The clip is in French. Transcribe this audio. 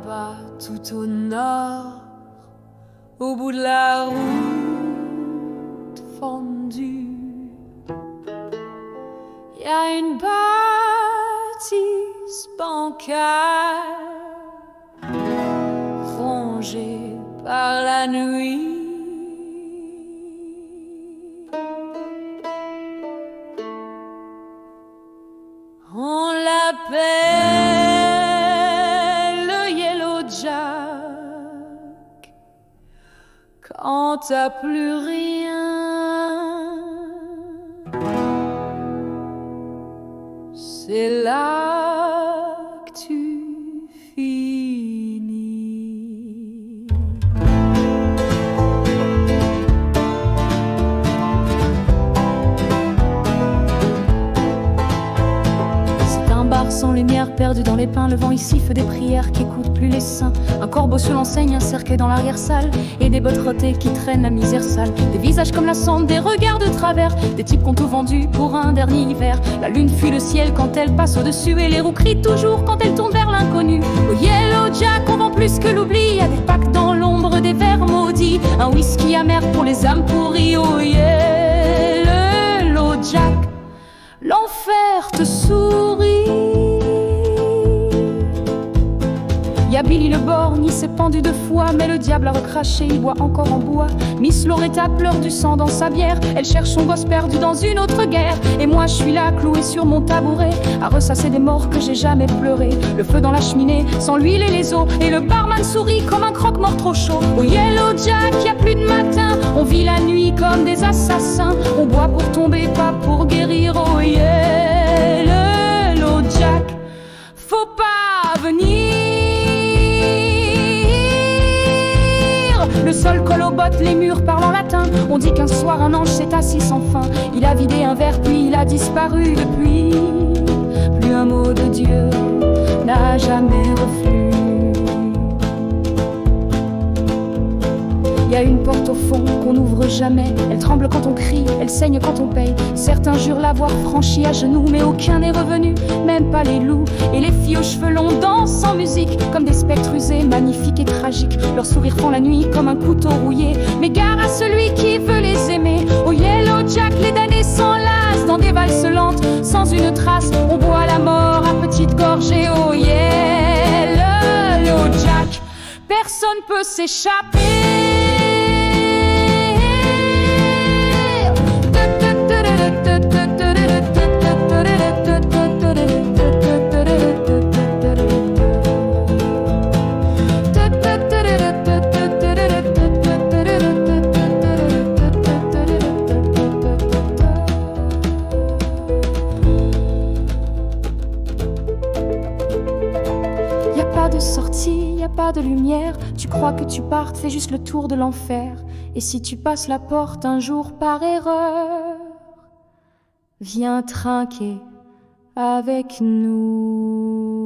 là-bas, tout au nord, au bout de la route fendue, y a une bâtisse bancale, rongée par la nuit. On l'appelle le Yellow Jack. Quand t'as plus rien, c'est là que tu finis. C'est un bar sans lumière, perdu dans les pins. Le vent ici fait des prières qui écoutent plus les saints. Un corbeau sur l'enseigne, un cercueil dans l'arrière-salle, et des bottes rottées qui traînent la misère sale. Des visages comme la cendre, des regards de travers, des types qu'on tout vendu pour un dernier hiver. La lune fuit le ciel quand elle passe au-dessus, et les roues crient toujours quand elle tourne vers l'inconnu. Au Yellow Jack, on vend plus que l'oubli. Y a des packs dans l'ombre, des verres maudits, un whisky amer pour les âmes pourries. Au Yellow Jack, l'enfer te sourit. Y'a Billy le borgne, il s'est pendu 2 fois, mais le diable a recraché, il boit encore en bois. Miss Loretta pleure du sang dans sa bière, elle cherche son gosse perdu dans une autre guerre. Et moi je suis là, cloué sur mon tabouret, à ressasser des morts que j'ai jamais pleurés. Le feu dans la cheminée, sans l'huile et les os, et le barman sourit comme un croque-mort trop chaud. Au Yellow Jack, y a plus de matin, on vit la nuit comme des assassins. On boit pour tomber, pas pour guérir. Au Yellow Jack, faut pas venir. Le sol colle aux bottes, les murs parlent en latin. On dit qu'un soir un ange s'est assis sans fin. Il a vidé un verre puis il a disparu depuis. Plus un mot de Dieu n'a jamais reflué. Y a une porte au fond qu'on n'ouvre jamais. Elle tremble quand on crie, elle saigne quand on paye. Certains jurent l'avoir franchie à genoux, mais aucun n'est revenu, même pas les loups. Et les filles aux cheveux longs dansent sans musique, comme des spectres usés, magnifiques et tragiques. Leurs sourires font la nuit comme un couteau rouillé. Mais gare à celui qui veut les aimer. Au Yellow Jack, les damnés s'enlacent dans des valses lentes, sans une trace. On boit la mort à petites gorgées. Au Yellow Jack, personne peut s'échapper. Y a pas de lumière, tu crois que tu partes, fais juste le tour de l'enfer. Et si tu passes la porte un jour par erreur, viens trinquer avec nous.